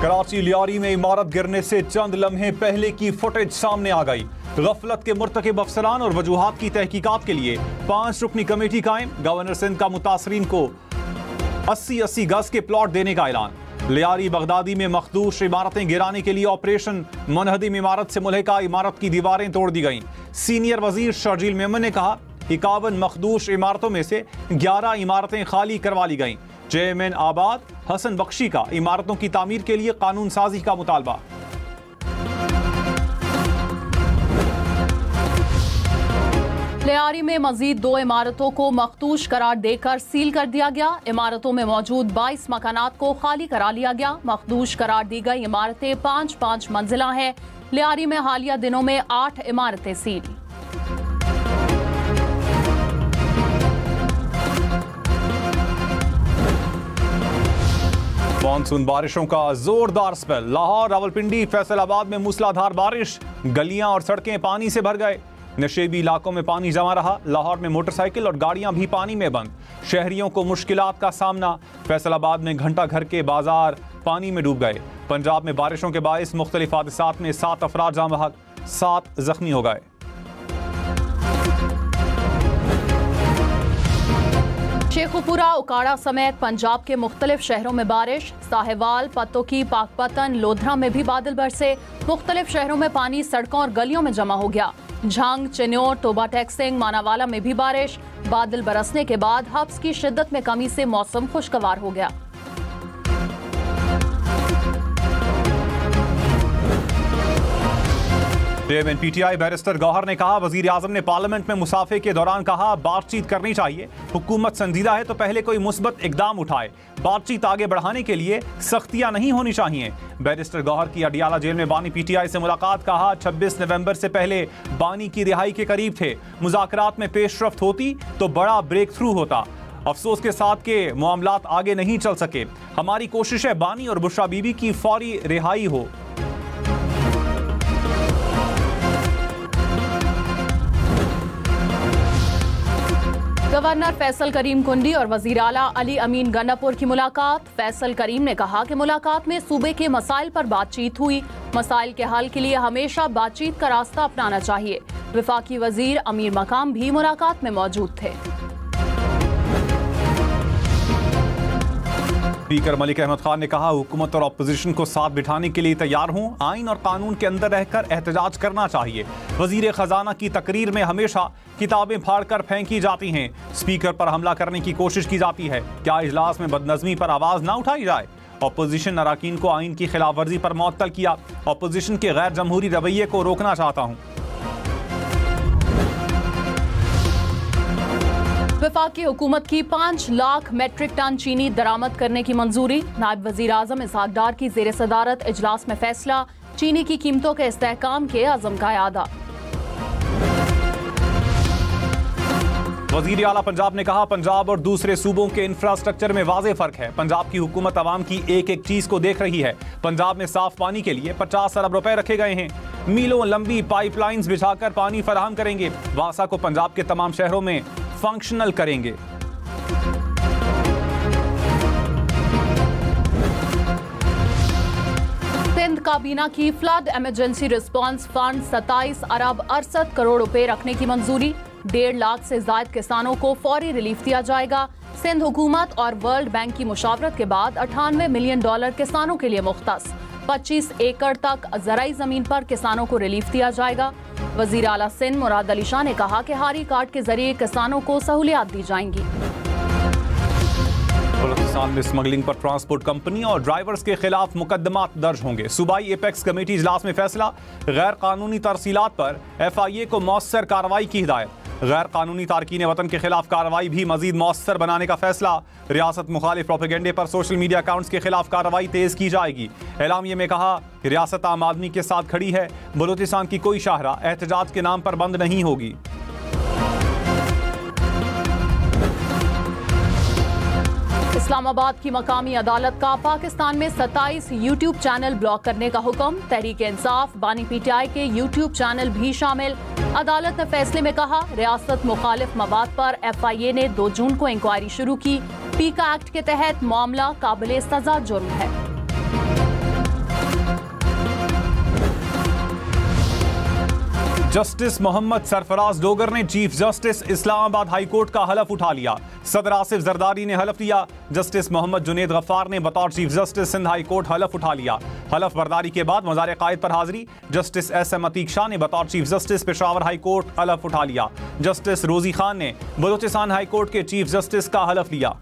कराची लियारी में इमारत गिरने से चंद लम्हे पहले की फुटेज सामने आ गई। गफलत के मुर्तकिब अफसरान और वजूहात की तहकीकात के लिए 5 रुकनी कमेटी कायम। गवर्नर सिंध का मुतासरीन को 80-80 गज के प्लॉट देने का ऐलान। लियारी बगदादी में मखदूश इमारतें गिराने के लिए ऑपरेशन। मुनहदिम इमारत से मुल्हिका इमारत की दीवारें तोड़ दी गईं। सीनियर वजीर शर्जील मेमन ने कहा 51 मखदूश इमारतों में से 11 इमारतें खाली करवा ली गईं। चेयरमैन आबाद हसन बख्शी का इमारतों की तामीर के लिए कानून साजी का मुतालबा। लियारी में मजीद 2 इमारतों को मखदूश करार देकर सील कर दिया गया। इमारतों में मौजूद 22 मकानात को खाली करा लिया गया। मखदूश करार दी गई इमारतें 5-5 मंजिला हैं। लियारी में हालिया दिनों में 8 इमारतें सील। मानसून बारिशों का जोरदार स्पेल। लाहौर, रावलपिंडी, फैसलाबाद में मूसलाधार बारिश। गलियां और सड़कें पानी से भर गए। नशेबी इलाकों में पानी जमा रहा। लाहौर में मोटरसाइकिल और गाड़ियां भी पानी में बंद। शहरियों को मुश्किलात का सामना। फैसलाबाद में घंटा घर के बाजार पानी में डूब गए। पंजाब में बारिशों के बायस मुख्तलिफ हादसात में 7 अफराद जाँ बहक, 7 जख्मी हो गए। शेखुपुरा, उकाड़ा समेत पंजाब के मुख्तलिफ शहरों में बारिश। साहिवाल, पत्तोकी, पाकपतन, लोधरा में भी बादल बरसे। मुख्तलिफ शहरों में पानी सड़कों और गलियों में जमा हो गया। झंग, चिन्योर, टोबा टेक्सिंग, मानावाला में भी बारिश। बादल बरसने के बाद हब्स की शिद्दत में कमी से मौसम खुशगवार हो गया। चेयरमैन पीटीआई बैरिस्टर गौहर ने कहा वजीर आजम ने पार्लियामेंट में मुसाफे के दौरान कहा बातचीत करनी चाहिए। हुकूमत संजीदा है तो पहले कोई मुस्बत इकदाम उठाए। बातचीत आगे बढ़ाने के लिए सख्तियां नहीं होनी चाहिए। बैरिस्टर गौहर की अडियाला जेल में बानी पीटीआई से मुलाकात। कहा 26 नवंबर से पहले बानी की रिहाई के करीब थे। मुज़ाकरात में पेशरफ्त होती तो बड़ा ब्रेक थ्रू होता। अफसोस के साथ के मामलात आगे नहीं चल सके। हमारी कोशिश है बानी और बुशरा बीबी की फौरी रिहाई हो। गवर्नर फैसल करीम कुंडी और वजीर आला अली अमीन गन्नापुर की मुलाकात। फैसल करीम ने कहा कि मुलाकात में सूबे के मसाइल पर बातचीत हुई। मसाइल के हल के लिए हमेशा बातचीत का रास्ता अपनाना चाहिए। वफाकी वजीर अमीर मकाम भी मुलाकात में मौजूद थे। स्पीकर मलिक अहमद खान ने कहा हुकूमत और अपोजिशन को साथ बिठाने के लिए तैयार हूं। आइन और कानून के अंदर रहकर एहतजाज करना चाहिए। वजीर खजाना की तकरीर में हमेशा किताबें फाड़कर फेंकी जाती हैं। स्पीकर पर हमला करने की कोशिश की जाती है। क्या इजलास में बदनज़मी पर आवाज ना उठाई जाए? अपोजिशन अराकीन को आइन की खिलाफ वर्जी पर मुअत्तल किया। अपोजिशन के गैर जमहूरी रवैये को रोकना चाहता हूं। वफाकी हुकूमत की 5 लाख मेट्रिक टन चीनी दरामद करने की मंजूरी। नायब वजीर आजम इसहाक डार की ज़ेर सदारत इजलास में फैसला। चीनी की कीमतों के इस्तेहकाम के अज़म का यादा। वजीर आला पंजाब ने कहा पंजाब और दूसरे सूबों के इंफ्रास्ट्रक्चर में वाज़े फर्क है। पंजाब की हुकूमत आवाम की एक एक चीज को देख रही है। पंजाब में साफ पानी के लिए 50 अरब रुपए रखे गए हैं। मीलों लंबी पाइपलाइंस बिछाकर पानी फराहम करेंगे। वासा को पंजाब के तमाम शहरों में फंक्शनल करेंगे। सिंध काबीना की फ्लड इमरजेंसी रिस्पांस फंड 27 अरब 68 करोड़ रुपए रखने की मंजूरी। 1.5 लाख से ज्यादा किसानों को फौरी रिलीफ दिया जाएगा। सिंध हुकूमत और वर्ल्ड बैंक की मुशावरत के बाद $98 मिलियन किसानों के लिए मुख्तस। 25 एकड़ तक ज़राई जमीन पर किसानों को रिलीफ दिया जाएगा। वजीर आला सिंध मुराद अली शाह ने कहा कि हारी कार्ड के जरिए किसानों को सहूलियात दी जाएंगी। बलूचिस्तान में स्मगलिंग पर ट्रांसपोर्ट कंपनी और ड्राइवर्स के खिलाफ मुकदमात दर्ज होंगे। सूबाई एपेक्स कमेटी इजलास में फैसला। गैर कानूनी तरसीलात पर FIA को मौसर कार्रवाई की हिदायत। गैर कानूनी तारकीन वतन के खिलाफ कार्रवाई भी मजीद मौसर बनाने का फैसला। रियासत मुखालिफ प्रोपेगेंडे पर सोशल मीडिया अकाउंट्स के खिलाफ कार्रवाई तेज की जाएगी। एलामिये में कहा रियासत आम आदमी के साथ खड़ी है। बलूचिस्तान की कोई शाहरा एहतजाज के नाम पर बंद नहीं होगी। इस्लामाबाद की मकामी अदालत का पाकिस्तान में 27 यूट्यूब चैनल ब्लॉक करने का हुक्म। तहरीक इंसाफ, बानी PTI के यूट्यूब चैनल भी शामिल। अदालत ने फैसले में कहा रियासत मुखालिफ मवाद पर FIA ने 2 जून को इंक्वायरी शुरू की। पीका एक्ट के तहत मामला काबिल सजा जुर्म है। जस्टिस मोहम्मद सरफराज डोगर ने chief justice Islamabad high court का हलफ उठा लिया। सदर आसिफ जरदारी ने हलफ लिया। जस्टिस मोहम्मद जुनेद गफ्फार ने बतौर chief justice Sindh high court हलफ उठा लिया। हलफ बर्दारी के बाद मज़ार कायद पर हाजिरी। जस्टिस SM अतीक शाह ने बतौर chief justice Peshawar high court हलफ उठा लिया। जस्टिस रोजी खान ने बलूचिस्तान हाई कोर्ट के चीफ जस्टिस का हलफ लिया।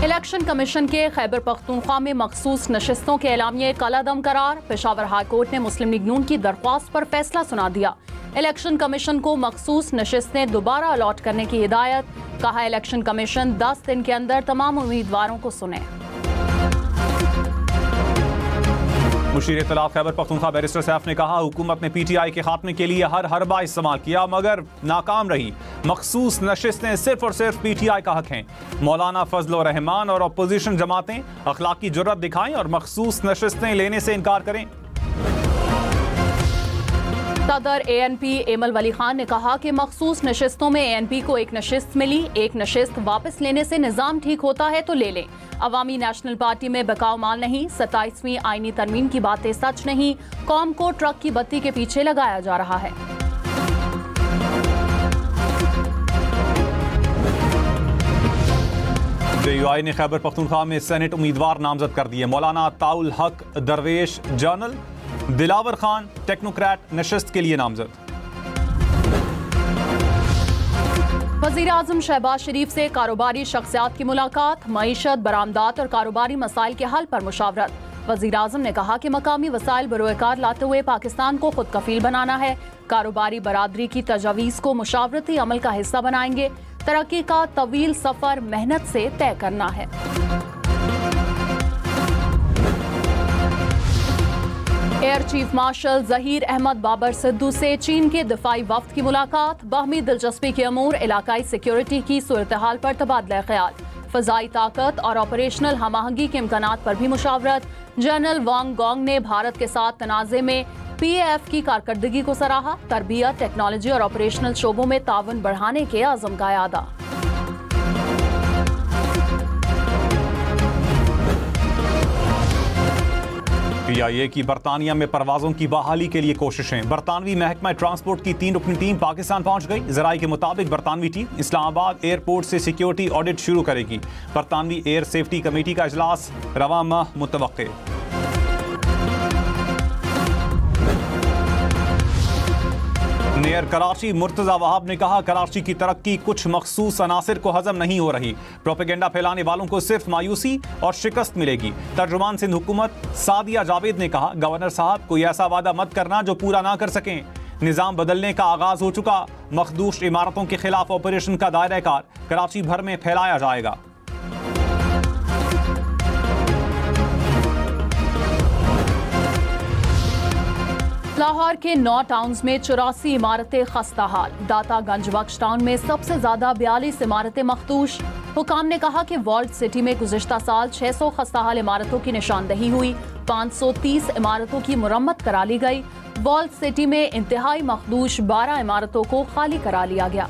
इलेक्शन कमीशन के खैबर पख्तूनख्वा में मखसूस नशिस्तों के एलामिये कलादम करार। पेशावर हाई कोर्ट ने मुस्लिम लीग नून की दरख्वास्त पर फैसला सुना दिया। इलेक्शन कमीशन को मखसूस नशिस्तें दोबारा अलॉट करने की हिदायत। कहा इलेक्शन कमीशन 10 दिन के अंदर तमाम उम्मीदवारों को सुने। मुशीर इत्तलाफ खैबर पख्तूनख्वा बैरिस्टर सैफ ने कहा हुकूमत ने PTI के खात्मे के लिए हर हरबा इस्तेमाल किया मगर नाकाम रही। मखसूस नशिस्तें सिर्फ और सिर्फ PTI का हक हैं। मौलाना फजल रहमान और अपोजिशन जमातें अखलाकी जुर्रत दिखाएं और मखसूस नशिस्तें लेने से इनकार करें। सदर ANP एमल वली खान ने कहा कि मखसूस नशिस्तों में ANP को एक नशिस्त मिली, एक नशिस्त वापस लेने से निज़ाम ठीक होता है तो ले लें। अवामी नेशनल पार्टी में बकाव माल नहीं, 27वीं आईनी तरमीम की बातें सच नहीं, कौम को ट्रक की बत्ती के पीछे लगाया जा रहा है। JUI ने खैबर पख्तूनख्वा में सेनेट उम्मीदवार नामजद कर दिए। मौलाना ताउल हक दरवेश जर्नल, दिलावर खान टेक्नोक्रेट नशिस्त के लिए नामजद। वज़ीर आज़म शहबाज शरीफ से कारोबारी शख्सियात की मुलाकात। मईशत, बरामदात और कारोबारी मसाइल के हल पर मुशावरत। वज़ीर आज़म ने कहा कि मकामी वसाइल बरोकार लाते हुए पाकिस्तान को खुद कफील बनाना है। कारोबारी बरादरी की तजावीज़ को मुशावरती अमल का हिस्सा बनाएंगे। तरक्की का तवील सफर मेहनत से तय करना है। Air chief marshal Zaheer Ahmed Babar Sidhu से चीन के दिफाई वफ्द की मुलाकात। बाहमी दिलचस्पी के अमूर, इलाकाई सिक्योरिटी की सूरत हाल पर तबादला ख्याल। फ़ज़ाई ताकत और ऑपरेशनल हमाहंगी के इम्कानात पर भी मुशावरत। जनरल वांग गोंग ने भारत के साथ तनाज़े में PAF की कारकर्दगी को सराहा। तरबियत, टेक्नोलॉजी और ऑपरेशनल शोबों में तावन बढ़ाने के आज़म का यादा। PIA की बरतानिया में परवाजों की बहाली के लिए कोशिशें। बरतानवी महकमा ट्रांसपोर्ट की 3 रुकनी टीम पाकिस्तान पहुंच गई। ज़राई के मुताबिक बरतानवी टीम इस्लामाबाद एयरपोर्ट से सिक्योरिटी ऑडिट शुरू करेगी। बरतानवी एयर सेफ्टी कमेटी का इजलास रवां माह मुतवक्के। मेयर कराची मुर्तजा वहाब ने कहा कराची की तरक्की कुछ मखसूस अनासिर को हजम नहीं हो रही। प्रोपेगेंडा फैलाने वालों को सिर्फ मायूसी और शिकस्त मिलेगी। तर्जुमान सिंध हुकूमत सादिया जावेद ने कहा गवर्नर साहब कोई ऐसा वादा मत करना जो पूरा ना कर सकें। निज़ाम बदलने का आगाज हो चुका। मखदूश इमारतों के खिलाफ ऑपरेशन का दायरा कार कराची भर में फैलाया जाएगा। लाहौर के 9 टाउन्स में 84 इमारतें खस्ता हाल। दातागंज बख्श टाउन में सबसे ज्यादा 42 इमारतें मखदूश। हुकाम ने कहा कि वर्ल्ड सिटी में गुज़िश्ता साल 600 खस्ता हाल इमारतों की निशानदही हुई। 530 इमारतों की मुरम्मत करा ली गई। वर्ल्ड सिटी में इंतहाई मखदूश 12 इमारतों को खाली करा लिया गया।